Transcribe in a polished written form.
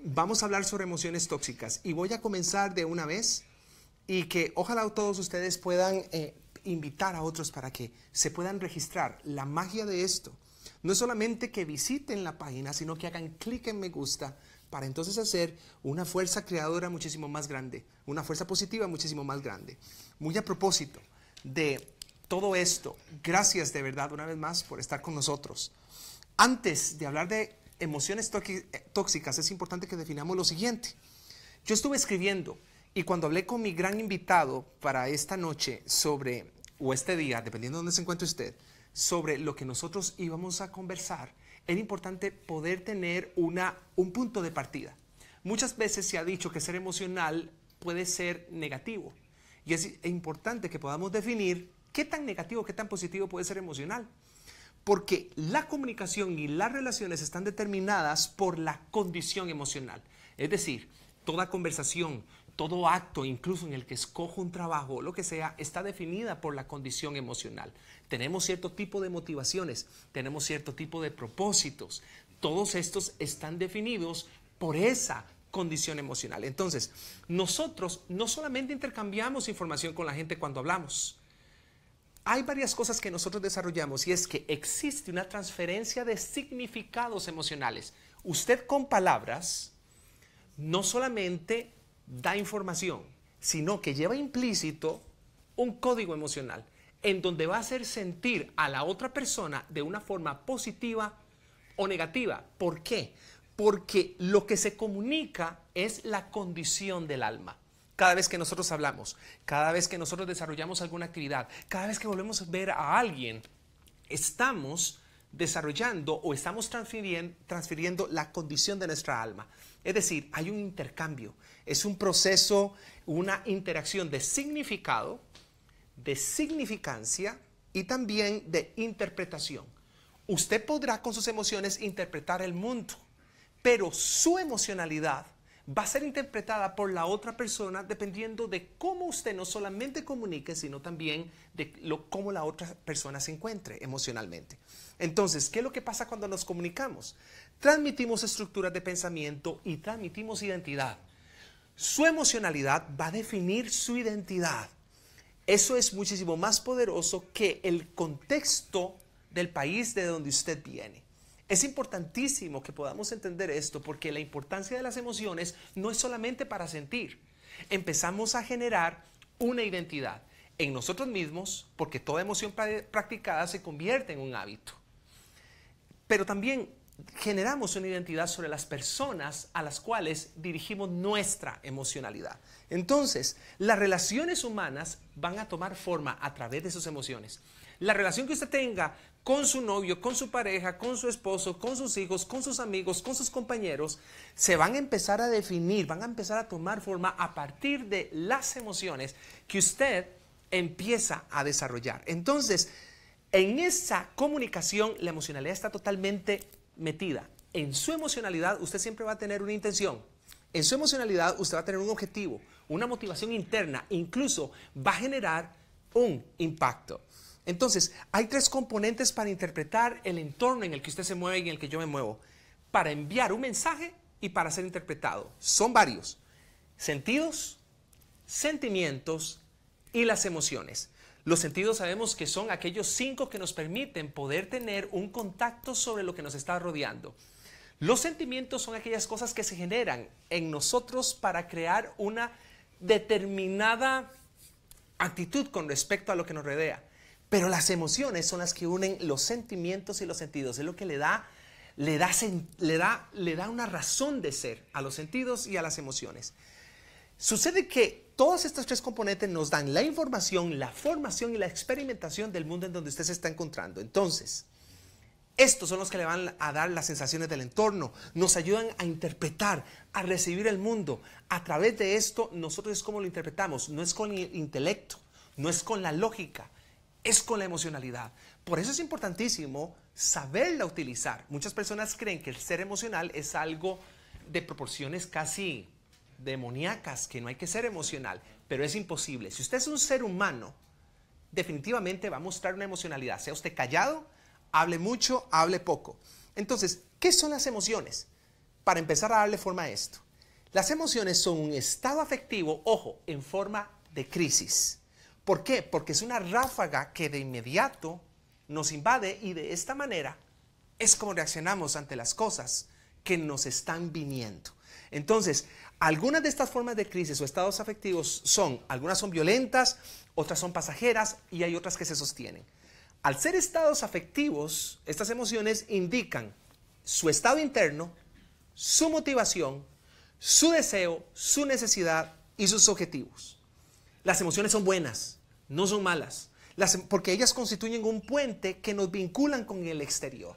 Vamos a hablar sobre emociones tóxicas y voy a comenzar de una vez y que ojalá todos ustedes puedan invitar a otros para que se puedan registrar. La magia de esto no es solamente que visiten la página, sino que hagan clic en me gusta para entonces hacer una fuerza creadora muchísimo más grande, una fuerza positiva muchísimo más grande. Muy a propósito de todo esto, gracias de verdad una vez más por estar con nosotros. Antes de hablar de emociones tóxicas, es importante que definamos lo siguiente. Yo estuve escribiendo y cuando hablé con mi gran invitado para esta noche sobre, o este día, dependiendo de dónde se encuentre usted, sobre lo que nosotros íbamos a conversar, era importante poder tener un punto de partida. Muchas veces se ha dicho que ser emocional puede ser negativo y es importante que podamos definir qué tan negativo, qué tan positivo puede ser emocional. Porque la comunicación y las relaciones están determinadas por la condición emocional. Es decir, toda conversación, todo acto, incluso en el que escojo un trabajo, lo que sea, está definida por la condición emocional. Tenemos cierto tipo de motivaciones, tenemos cierto tipo de propósitos. Todos estos están definidos por esa condición emocional. Entonces, nosotros no solamente intercambiamos información con la gente cuando hablamos. Hay varias cosas que nosotros desarrollamos y es que existe una transferencia de significados emocionales. Usted con palabras no solamente da información, sino que lleva implícito un código emocional en donde va a hacer sentir a la otra persona de una forma positiva o negativa. ¿Por qué? Porque lo que se comunica es la condición del alma. Cada vez que nosotros hablamos, cada vez que nosotros desarrollamos alguna actividad, cada vez que volvemos a ver a alguien, estamos desarrollando o estamos transfiriendo la condición de nuestra alma. Es decir, hay un intercambio, es un proceso, una interacción de significado, de significancia y también de interpretación. Usted podrá con sus emociones interpretar el mundo, pero su emocionalidad va a ser interpretada por la otra persona dependiendo de cómo usted no solamente comunique, sino también de cómo la otra persona se encuentre emocionalmente. Entonces, ¿qué es lo que pasa cuando nos comunicamos? Transmitimos estructuras de pensamiento y transmitimos identidad. Su emocionalidad va a definir su identidad. Eso es muchísimo más poderoso que el contexto del país de donde usted viene. Es importantísimo que podamos entender esto porque la importancia de las emociones no es solamente para sentir. Empezamos a generar una identidad en nosotros mismos porque toda emoción practicada se convierte en un hábito. Pero también generamos una identidad sobre las personas a las cuales dirigimos nuestra emocionalidad. Entonces, las relaciones humanas van a tomar forma a través de sus emociones. La relación que usted tenga con su novio, con su pareja, con su esposo, con sus hijos, con sus amigos, con sus compañeros, se van a empezar a definir, van a empezar a tomar forma a partir de las emociones que usted empieza a desarrollar. Entonces, en esa comunicación, la emocionalidad está totalmente metida. En su emocionalidad, usted siempre va a tener una intención. En su emocionalidad, usted va a tener un objetivo, una motivación interna, incluso va a generar un impacto. Entonces, hay tres componentes para interpretar el entorno en el que usted se mueve y en el que yo me muevo. Para enviar un mensaje y para ser interpretado. Son varios. Sentidos, sentimientos y las emociones. Los sentidos sabemos que son aquellos 5 que nos permiten poder tener un contacto sobre lo que nos está rodeando. Los sentimientos son aquellas cosas que se generan en nosotros para crear una determinada actitud con respecto a lo que nos rodea. Pero las emociones son las que unen los sentimientos y los sentidos. Es lo que le da una razón de ser a los sentidos y a las emociones. Sucede que todos estos tres componentes nos dan la información, la formación y la experimentación del mundo en donde usted se está encontrando. Entonces, estos son los que le van a dar las sensaciones del entorno, nos ayudan a interpretar, a recibir el mundo. A través de esto, nosotros es como lo interpretamos, no es con el intelecto, no es con la lógica, es con la emocionalidad. Por eso es importantísimo saberla utilizar. Muchas personas creen que el ser emocional es algo de proporciones casi demoníacas, que no hay que ser emocional, pero es imposible. Si usted es un ser humano, definitivamente va a mostrar una emocionalidad, sea usted callado, hable mucho, hable poco. Entonces, ¿qué son las emociones? para empezar a darle forma a esto. Las emociones son un estado afectivo, ojo, en forma de crisis. ¿Por qué? Porque es una ráfaga que de inmediato nos invade y de esta manera es como reaccionamos ante las cosas que nos están viniendo. Entonces, algunas de estas formas de crisis o estados afectivos algunas son violentas, otras son pasajeras y hay otras que se sostienen. Al ser estados afectivos, estas emociones indican su estado interno, su motivación, su deseo, su necesidad y sus objetivos. Las emociones son buenas, no son malas, porque ellas constituyen un puente que nos vinculan con el exterior.